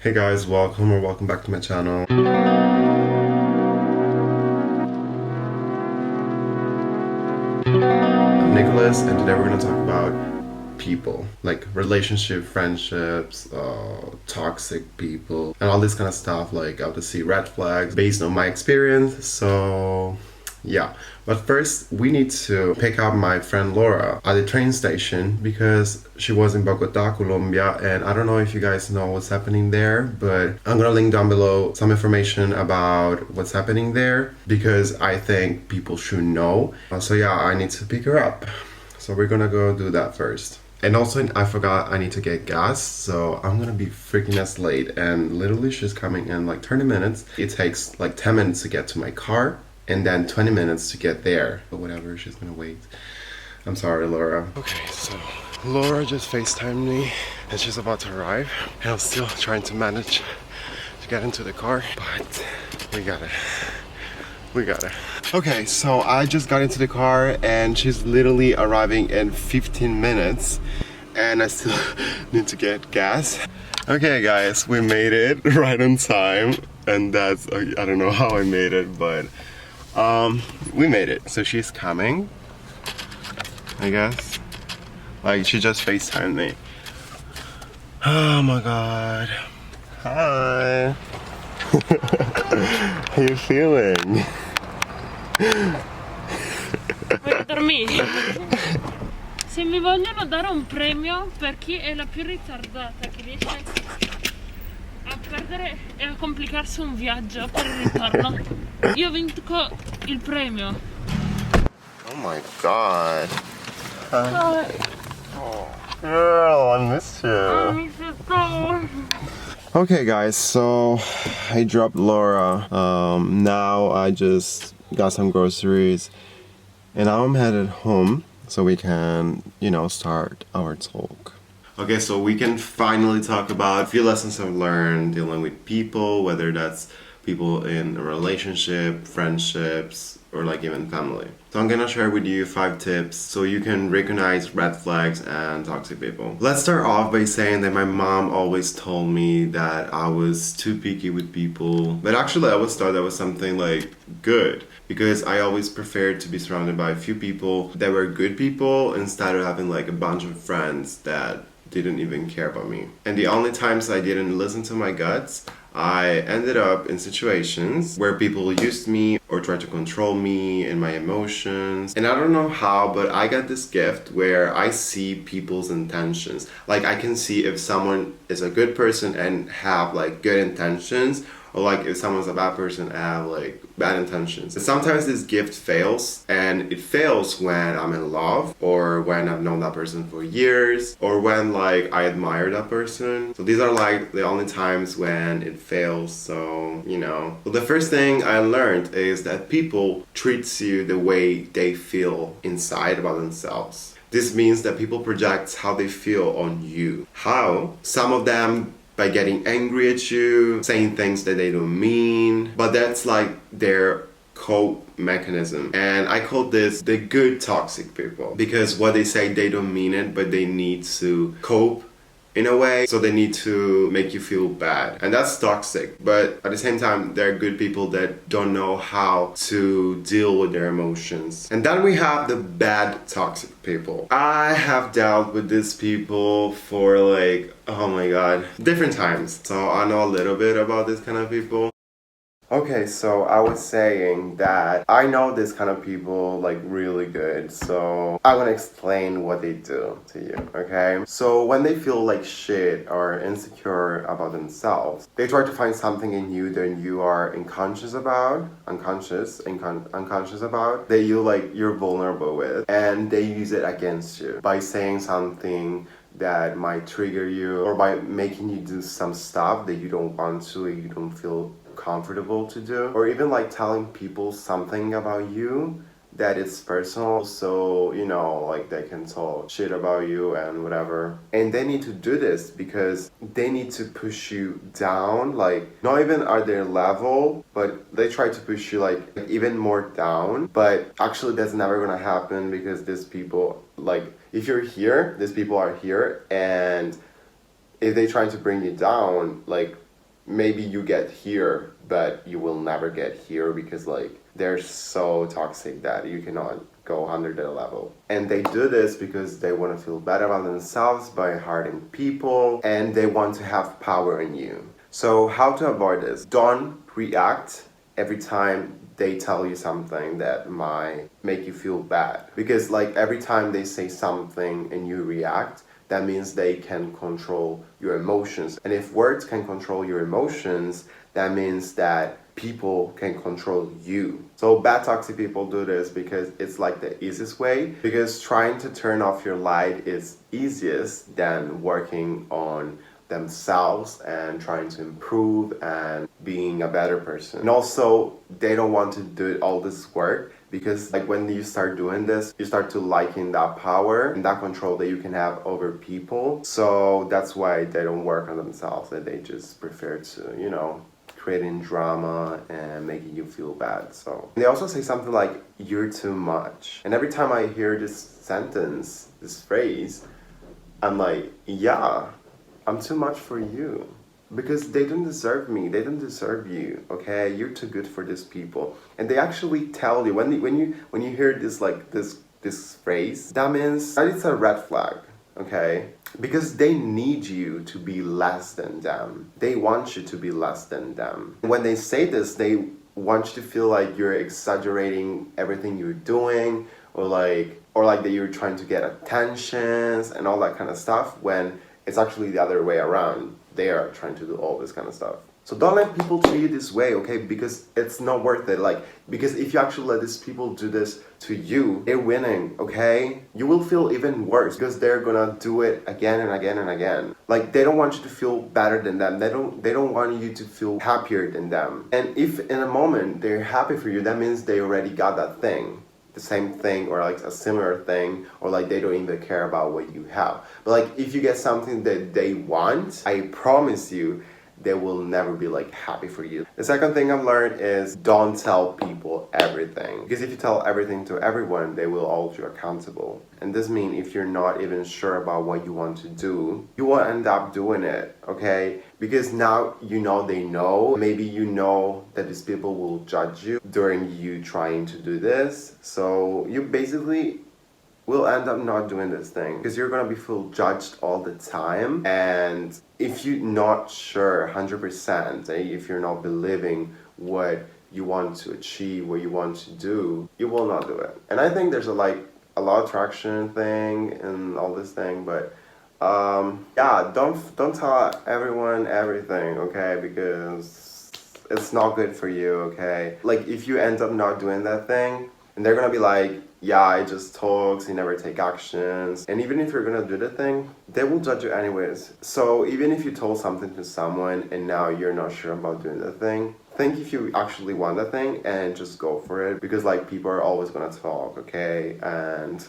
Hey guys, welcome back to my channel. I'm Nicholas, and today we're gonna talk about people, like relationship, friendships, toxic people, and all this kind of stuff. Like how to see red flags based on my experience. So yeah, but first we need to pick up my friend Laura at the train station because she was in Bogota, Colombia, and I don't know if you guys know what's happening there, but I'm gonna link down below some information about what's happening there because I think people should know. So yeah, I need to pick her up. So we're gonna go do that first. And also, I forgot I need to get gas, so I'm gonna be freaking as late. And literally, she's coming in like 30 minutes. It takes like 10 minutes to get to my car, and then 20 minutes to get there. But whatever, she's gonna wait. I'm sorry, Laura. Okay, so Laura just FaceTimed me, and she's about to arrive. And I'm still trying to manage to get into the car, but we got it. We got it. Okay, so I just got into the car and she's literally arriving in 15 minutes and I still need to get gas. Okay guys, we made it right on time and that's, I don't know how I made it, but we made it. So she's coming, I guess. Like she just FaceTimed me. Oh my god. Hi. How you feeling? Voglio dormire. Se mi vogliono dare un premio per chi è la più ritardata che riesce a perdere e a complicarsi un viaggio per il ritorno, io vinco il premio. Oh my god. Hi. Oh, girl, I miss you. Mi sento... Okay guys, so I dropped Laura. Now I just got some groceries and now I'm headed home so we can, start our talk. Okay, so we can finally talk about a few lessons I've learned dealing with people, whether that's people in a relationship, friendships, or like even family. So I'm gonna share with you 5 tips so you can recognize red flags and toxic people. Let's start off by saying that my mom always told me that I was too picky with people, but actually I always thought that was something like good because I always preferred to be surrounded by a few people that were good people instead of having like a bunch of friends that didn't even care about me. And the only times I didn't listen to my guts, I ended up in situations where people used me or tried to control me and my emotions. And I don't know how, but I got this gift where I see people's intentions. Like I can see if someone is a good person and have like good intentions, or like if someone's a bad person and have like bad intentions. And sometimes this gift fails, and it fails when I'm in love or when I've known that person for years or when like I admire that person. So these are like the only times when it fails. So so the first thing I learned is that people treats you the way they feel inside about themselves. This means that people project how they feel on you. How? Some of them by getting angry at you, saying things that they don't mean, but that's like their cope mechanism. And I call this the good toxic people because what they say they don't mean it, but they need to cope in a way, so they need to make you feel bad, and that's toxic. But at the same time, there are good people that don't know how to deal with their emotions. And then we have the bad toxic people. I have dealt with these people for like, oh my god, different times, so I know a little bit about this kind of people. Okay, so I was saying that I know this kind of people like really good, so I want to explain what they do to you, okay? So when they feel like shit or insecure about themselves, they try to find something in you that you are unconscious about, unconscious about, that you're vulnerable with, and they use it against you by saying something that might trigger you or by making you do some stuff that you don't want to or you don't feel comfortable to do, or even like telling people something about you that is personal, so like they can talk shit about you and whatever. And they need to do this because they need to push you down, like not even at their level, but they try to push you like even more down. But actually that's never gonna happen because these people, like if you're here, these people are here, and if they try to bring you down, like maybe you get here, but you will never get here because like they're so toxic that you cannot go under their level. And they do this because they want to feel better about themselves by hurting people, and they want to have power in you. So how to avoid this? Don't react every time they tell you something that might make you feel bad. Because like every time they say something and you react, that means they can control your emotions. And if words can control your emotions, that means that people can control you. So bad toxic people do this because it's like the easiest way, because trying to turn off your light is easiest than working on themselves and trying to improve and being a better person. And also they don't want to do all this work, because like when you start doing this, you start to liking that power and that control that you can have over people. So that's why they don't work on themselves, and they just prefer to, you know, creating drama and making you feel bad. So they also say something like, you're too much. And every time I hear this sentence, this phrase, I'm like, yeah, I'm too much for you. Because they don't deserve me, they don't deserve you, okay? You're too good for these people. And they actually tell you, when you hear this like this phrase, that means that it's a red flag, okay? Because they need you to be less than them. They want you to be less than them. When they say this, they want you to feel like you're exaggerating everything you're doing, or like that you're trying to get attentions and all that kind of stuff, when it's actually the other way around. They are trying to do all this kind of stuff. So don't let people treat you this way, okay? Because it's not worth it. Like, because if you actually let these people do this to you, they're winning, okay? You will feel even worse because they're gonna do it again and again and again. Like, they don't want you to feel better than them. They don't want you to feel happier than them. And if in a moment they're happy for you, that means they already got that thing. The same thing, or like a similar thing, or like they don't even care about what you have. But like if you get something that they want, I promise you they will never be like happy for you. The second thing I've learned is don't tell people everything, because if you tell everything to everyone, they will hold you accountable. And this means if you're not even sure about what you want to do, you will end up doing it, okay? Because now you know they know. Maybe you know that these people will judge you during you trying to do this. So you basically will end up not doing this thing, because you're gonna be feel judged all the time. And if you're not sure 100%, if you're not believing what you want to achieve, what you want to do, you will not do it. And I think there's a law of attraction thing and all this thing, but yeah, don't tell everyone everything, okay? Because it's not good for you, okay? Like if you end up not doing that thing, and they're gonna be like, yeah, he just talks, he never take actions. And even if you're gonna do the thing, they will judge you anyways. So even if you told something to someone and now you're not sure about doing the thing, think if you actually want the thing and just go for it. Because like people are always gonna talk, okay? And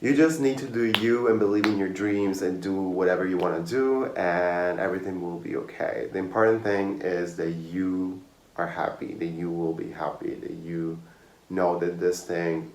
you just need to do you and believe in your dreams and do whatever you wanna do, and everything will be okay. The important thing is that you are happy, that you will be happy, that you know that this thing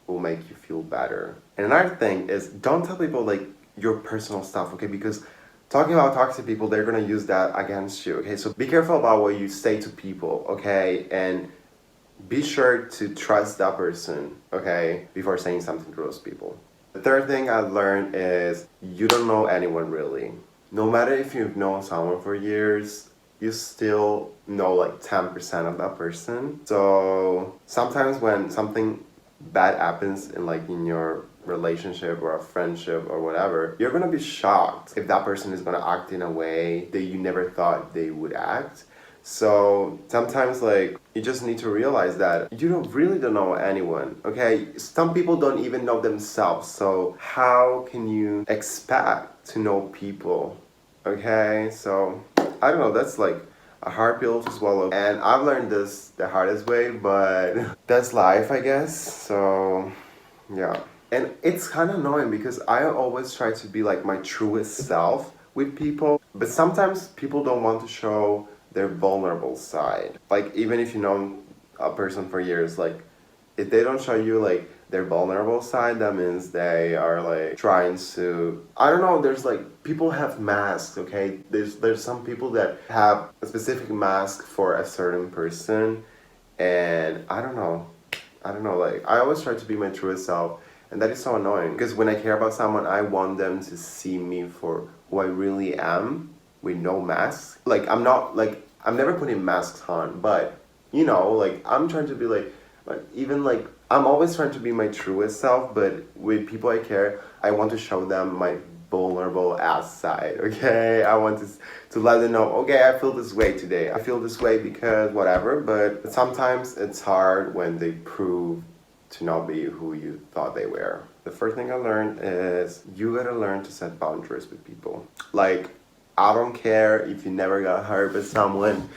will make you feel better. And another thing is, don't tell people like your personal stuff, okay? Because talking about toxic people, they're gonna use that against you, okay? So be careful about what you say to people, okay? And be sure to trust that person, okay, before saying something to those people. The third thing I've learned is you don't know anyone really. No matter if you've known someone for years, you still know like 10% of that person. So sometimes when something bad happens in your relationship or a friendship or whatever, you're gonna be shocked if that person is gonna act in a way that you never thought they would act. So sometimes like you just need to realize that you really don't know anyone, okay? Some people don't even know themselves, so how can you expect to know people, okay? So I don't know, that's like a hard pill to swallow. And I've learned this the hardest way, but that's life, I guess. So yeah. And it's kind of annoying because I always try to be like my truest self with people, but sometimes people don't want to show their vulnerable side. Like even if you know a person for years, like if they don't show you like their vulnerable side, that means they are like trying to, I don't know, there's like people have masks, okay? There's some people that have a specific mask for a certain person, and I don't know, like I always try to be my truest self, and that is so annoying because when I care about someone, I want them to see me for who I really am with no masks. Like I'm not like, I'm never putting masks on, but you know, like I'm trying to be like even like I'm always trying to be my truest self, but with people I care, I want to show them my vulnerable ass side, okay? I want to let them know, okay, I feel this way today. I feel this way because whatever, but sometimes it's hard when they prove to not be who you thought they were. The first thing I learned is you gotta learn to set boundaries with people. Like, I don't care if you never got hurt by someone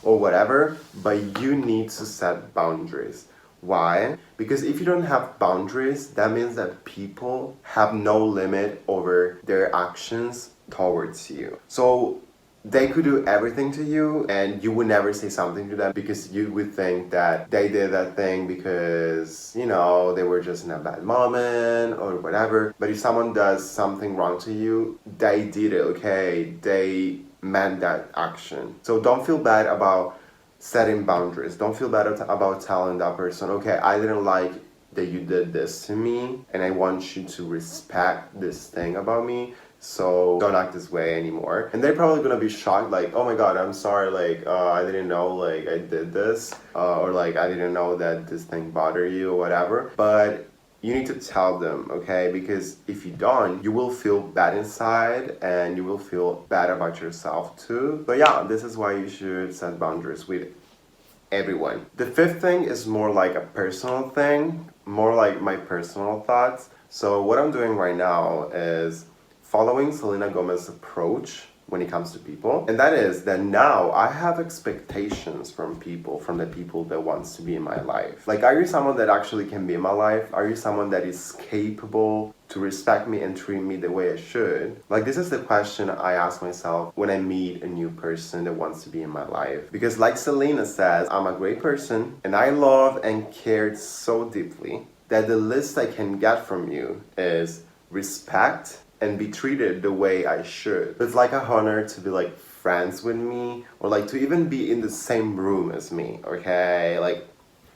or whatever, but you need to set boundaries. Why? Because if you don't have boundaries, that means that people have no limit over their actions towards you. So they could do everything to you and you would never say something to them because you would think that they did that thing because, you know, they were just in a bad moment or whatever. But if someone does something wrong to you, they did it, okay? They meant that action. So don't feel bad about setting boundaries. Don't feel bad about telling that person, okay, I didn't like that you did this to me and I want you to respect this thing about me, so don't act this way anymore. And they're probably gonna be shocked, like, oh my god, I'm sorry, like I didn't know like I did this, or like I didn't know that this thing bothered you or whatever. But you need to tell them, okay? Because if you don't, you will feel bad inside and you will feel bad about yourself too. But yeah, this is why you should set boundaries with everyone. The fifth thing is more like a personal thing, more like my personal thoughts. So what I'm doing right now is following Selena Gomez's approach when it comes to people. And that is that now I have expectations from people, from the people that wants to be in my life. Like, are you someone that actually can be in my life? Are you someone that is capable to respect me and treat me the way I should? Like, this is the question I ask myself when I meet a new person that wants to be in my life. Because like Selena says, I'm a great person and I love and cared so deeply that the least I can get from you is respect and be treated the way I should. It's like a honor to be like friends with me or like to even be in the same room as me, okay? Like,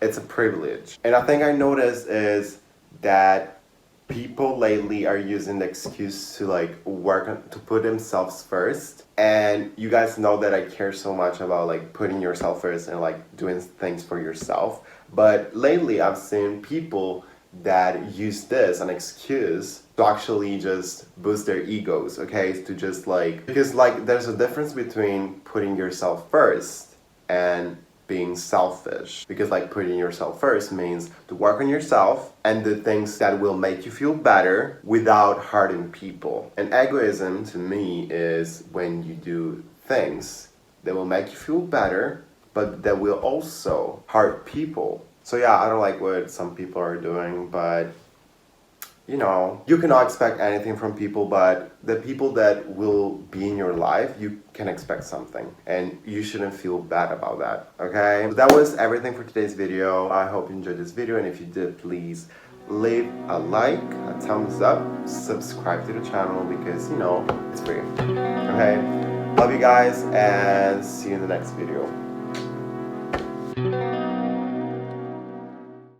it's a privilege. And I think I noticed is that people lately are using the excuse to like to put themselves first. And you guys know that I care so much about like putting yourself first and like doing things for yourself. But lately I've seen people that use this an excuse to actually just boost their egos, okay? To just like, because like there's a difference between putting yourself first and being selfish. Because like putting yourself first means to work on yourself and the things that will make you feel better without hurting people. And egoism to me is when you do things that will make you feel better but that will also hurt people. So yeah, I don't like what some people are doing, but you know, you cannot expect anything from people, but the people that will be in your life, you can expect something, and you shouldn't feel bad about that, okay? So that was everything for today's video. I hope you enjoyed this video, and if you did, please leave a like, a thumbs up, subscribe to the channel because, you know, it's free, okay? Love you guys, and see you in the next video.